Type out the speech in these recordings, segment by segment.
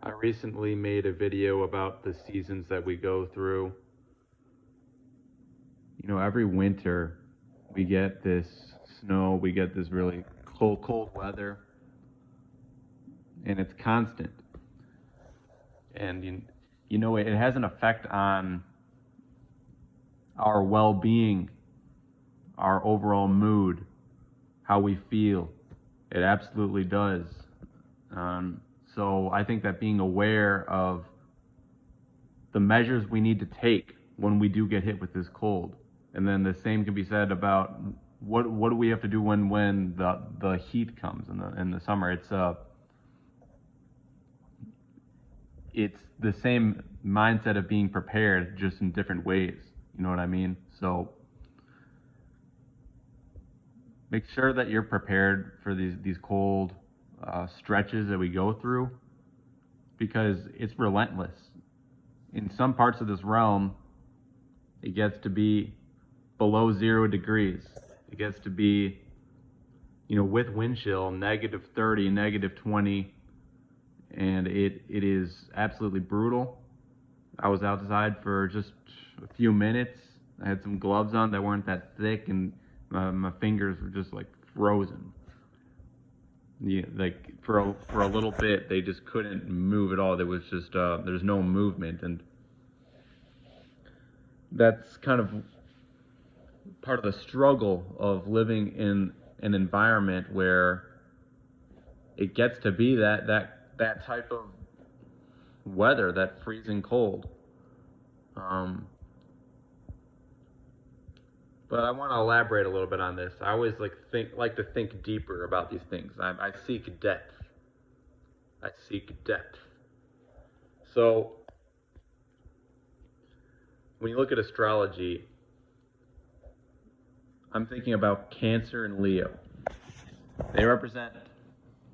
I recently made a video about the seasons that we go through. Every winter we get this snow, we get this really cold weather, and it's constant. And it has an effect on our well-being, our overall mood, how we feel. It absolutely does. So I think that being aware of the measures we need to take when we do get hit with this cold, and then the same can be said about what do we have to do when the heat comes in the summer. It's the same mindset of being prepared, just in different ways. You know what I mean? So make sure that you're prepared for these cold stretches that we go through, because it's relentless. In some parts of this realm, it gets to be below 0 degrees. It gets to be, with wind chill, -30, -20, and it is absolutely brutal. I was outside for just a few minutes. I had some gloves on that weren't that thick, and my fingers were just like frozen. Yeah, like for a little bit, they just couldn't move at all. There was just there's no movement, and that's kind of part of the struggle of living in an environment where it gets to be that type of weather, that freezing cold. Um, but I want to elaborate a little bit on this. I always like to think deeper about these things. I seek depth. I seek depth. So when you look at astrology, I'm thinking about Cancer and Leo. They represent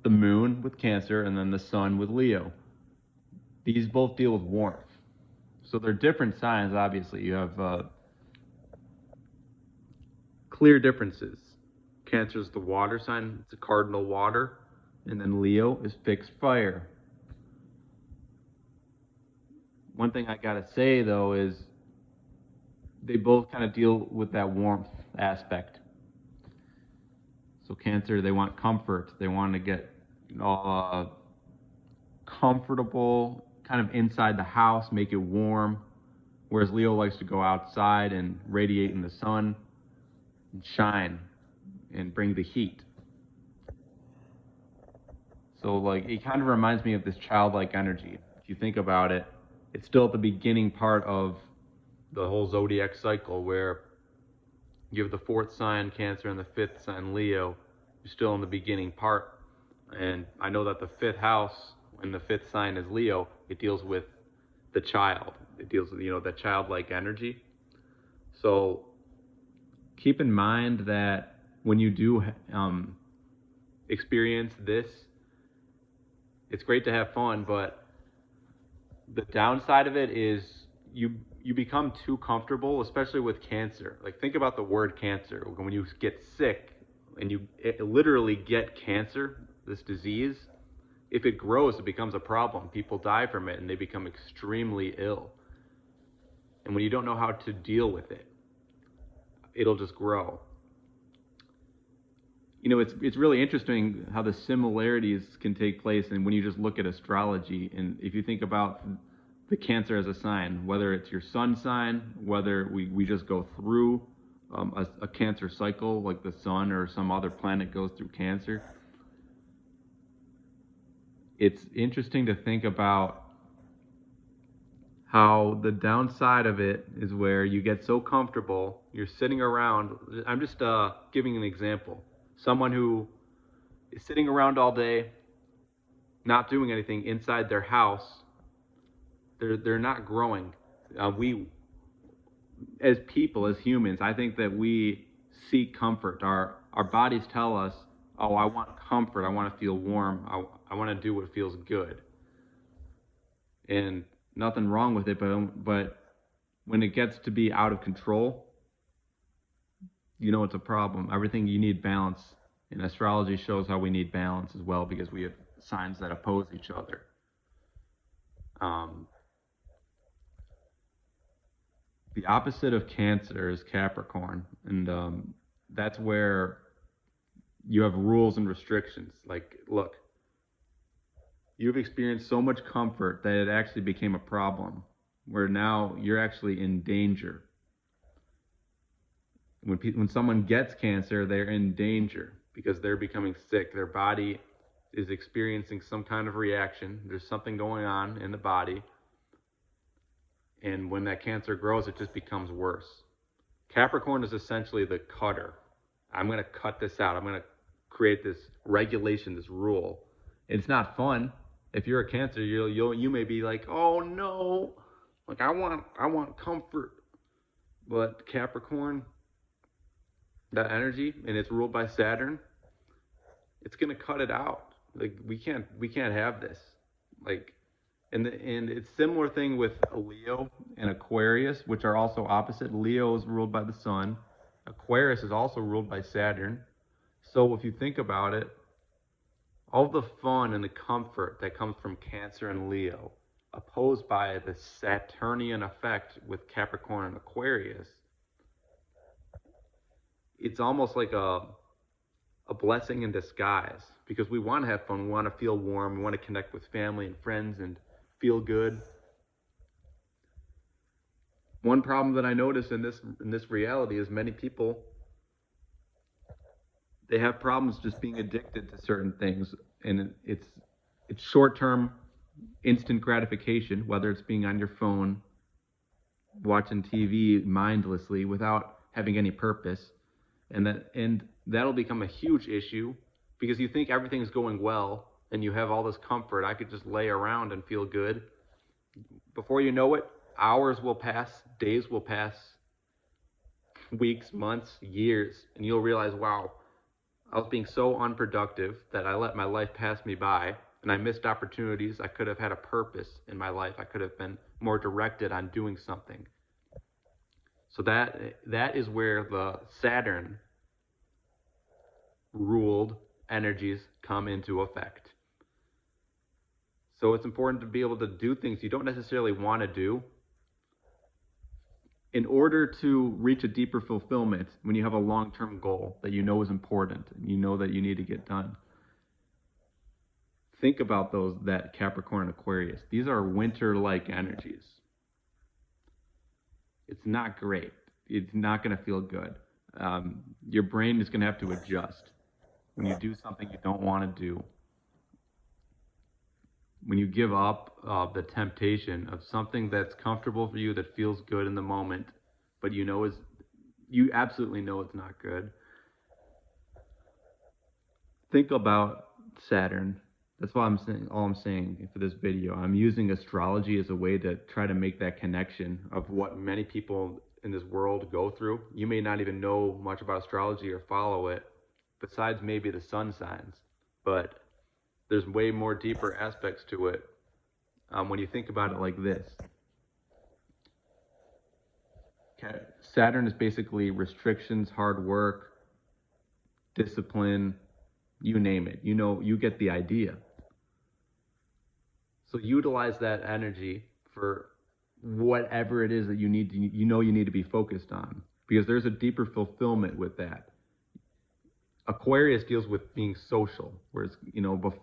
the moon with Cancer and then the sun with Leo. These both deal with warmth. So they're different signs, obviously. You have clear differences. Cancer is the water sign, it's a cardinal water, and then Leo is fixed fire. One thing I gotta say though is they both kind of deal with that warmth aspect. So Cancer, they want comfort. They want to get comfortable, kind of inside the house, make it warm. Whereas Leo likes to go outside and radiate in the sun and shine and bring the heat. So like it kind of reminds me of this childlike energy. If you think about it, it's still at the beginning part of the whole zodiac cycle where you have the fourth sign Cancer and the fifth sign Leo. You're still in the beginning part. And I know that the fifth house, when the fifth sign is Leo, it deals with the child. It deals with, that childlike energy. So keep in mind that when you do experience this, it's great to have fun, but the downside of it is you become too comfortable, especially with Cancer. Like think about the word cancer. When you get sick and you literally get cancer, this disease, if it grows, it becomes a problem. People die from it and they become extremely ill. And when you don't know how to deal with it, it'll just grow. It's really interesting how the similarities can take place, and when you just look at astrology, and if you think about the Cancer as a sign, whether it's your sun sign, whether we just go through a Cancer cycle, like the sun or some other planet goes through Cancer, it's interesting to think about how the downside of it is where you get so comfortable, you're sitting around. I'm just giving an example. Someone who is sitting around all day, not doing anything inside their house, they're not growing. We, as people, as humans, I think that we seek comfort. Our bodies tell us, oh, I want comfort. I want to feel warm. I want to do what feels good. And nothing wrong with it, but when it gets to be out of control, it's a problem. Everything, you need balance. And astrology shows how we need balance as well, because we have signs that oppose each other. Um, the opposite of Cancer is Capricorn, and that's where you have rules and restrictions. Like, look, you've experienced so much comfort that it actually became a problem, where now you're actually in danger. When someone gets cancer, they're in danger because they're becoming sick. Their body is experiencing some kind of reaction. There's something going on in the body, and when that cancer grows, it just becomes worse. Capricorn is essentially the cutter. I'm going to cut this out. I'm going to create this regulation, this rule. It's not fun. If you're a Cancer, you may be like, oh no, like I want comfort. But Capricorn, that energy, and it's ruled by Saturn, it's going to cut it out. Like we can't have this. Like, and it's similar thing with Leo and Aquarius, which are also opposite. Leo is ruled by the Sun. Aquarius is also ruled by Saturn. So if you think about it, all the fun and the comfort that comes from Cancer and Leo, opposed by the Saturnian effect with Capricorn and Aquarius, it's almost like a blessing in disguise, because we want to have fun, we want to feel warm, we want to connect with family and friends and feel good. One problem that I notice in this reality is many people, they have problems just being addicted to certain things, and it's short-term instant gratification, whether it's being on your phone, watching TV mindlessly without having any purpose, and that'll become a huge issue because you think everything's going well and you have all this comfort. I could just lay around and feel good. Before you know it, hours will pass, days will pass, weeks, months, years, and you'll realize, wow, I was being so unproductive that I let my life pass me by, and I missed opportunities. I could have had a purpose in my life. I could have been more directed on doing something. So that is where the Saturn ruled energies come into effect. So it's important to be able to do things you don't necessarily want to do in order to reach a deeper fulfillment. When you have a long-term goal that you know is important and you know that you need to get done, think about that Capricorn and Aquarius. These are winter-like energies. It's not great. It's not going to feel good. Your brain is going to have to adjust when you do something you don't want to do. When you give up the temptation of something that's comfortable for you, that feels good in the moment, but you absolutely know it's not good. Think about Saturn. That's why I'm saying all I'm saying for this video. I'm using astrology as a way to try to make that connection of what many people in this world go through. You may not even know much about astrology or follow it, besides maybe the sun signs, but there's way more deeper aspects to it when you think about it like this. Saturn is basically restrictions, hard work, discipline, you name it. You get the idea. So utilize that energy for whatever it is that you need to be focused on, because there's a deeper fulfillment with that. Aquarius deals with being social, whereas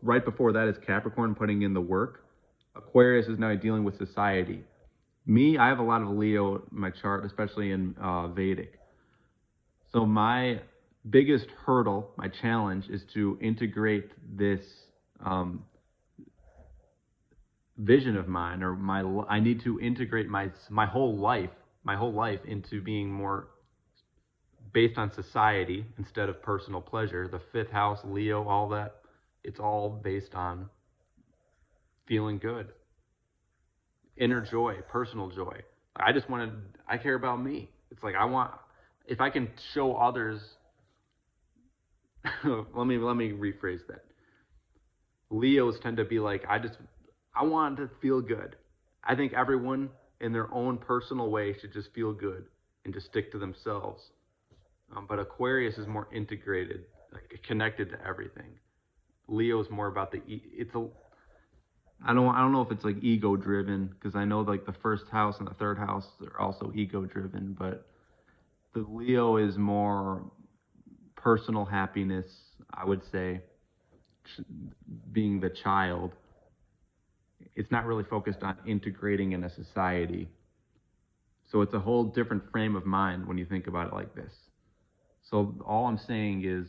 right before that is Capricorn, putting in the work. Aquarius is now dealing with society. Me, I have a lot of Leo in my chart, especially in Vedic. So my biggest hurdle, my challenge, is to integrate this vision of mine, or I need to integrate my whole life into being more based on society instead of personal pleasure. The fifth house, Leo, all that, it's all based on feeling good, inner joy, personal joy. I care about me. It's like if I can show others, let me rephrase that. Leos tend to be like, I want to feel good. I think everyone in their own personal way should just feel good and just stick to themselves. But Aquarius is more integrated, like connected to everything. Leo is more about I don't know if it's like ego driven, because I know like the first house and the third house are also ego driven, but the Leo is more personal happiness, I would say, being the child. It's not really focused on integrating in a society. So it's a whole different frame of mind when you think about it like this. So all I'm saying is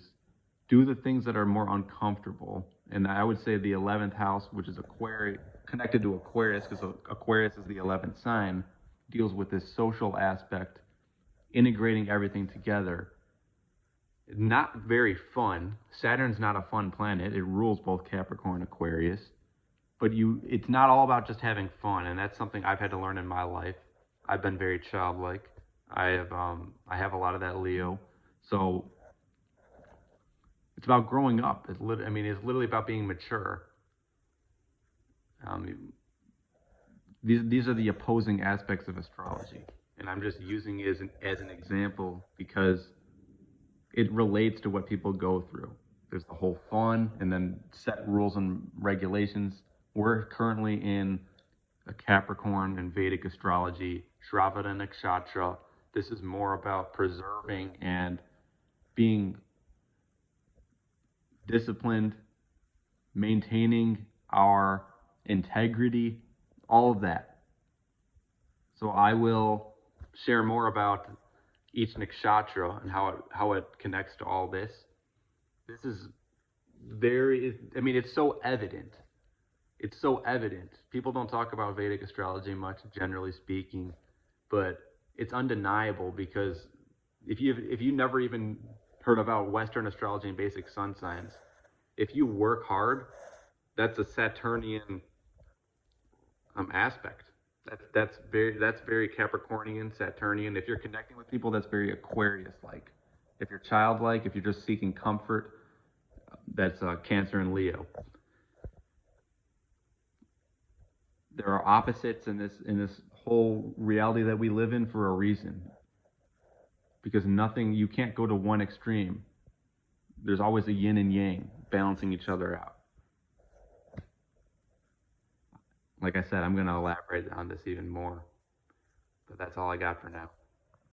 do the things that are more uncomfortable. And I would say the 11th house, which is Aquarius, connected to Aquarius, because Aquarius is the 11th sign, deals with this social aspect, integrating everything together. Not very fun. Saturn's not a fun planet. It rules both Capricorn and Aquarius. But it's not all about just having fun, and that's something I've had to learn in my life. I've been very childlike. I have a lot of that Leo. So it's about growing up. I mean, it's literally about being mature. Um, these are the opposing aspects of astrology, and I'm just using it as an example because it relates to what people go through. There's the whole fun, and then set rules and regulations. We're currently in a Capricorn in Vedic astrology, Shravana Nakshatra. This is more about preserving and being disciplined, maintaining our integrity, all of that. So I will share more about each nakshatra and how it connects to all this. This is I mean, it's so evident. It's so evident. People don't talk about Vedic astrology much, generally speaking, but it's undeniable because if you never even heard about Western astrology and basic sun signs, if you work hard, that's a Saturnian aspect. That's very Capricornian, Saturnian. If you're connecting with people, that's very Aquarius like. If you're childlike, if you're just seeking comfort, that's Cancer and Leo. There are opposites in this whole reality that we live in for a reason. Because you can't go to one extreme. There's always a yin and yang balancing each other out. Like I said, I'm going to elaborate on this even more, but that's all I got for now.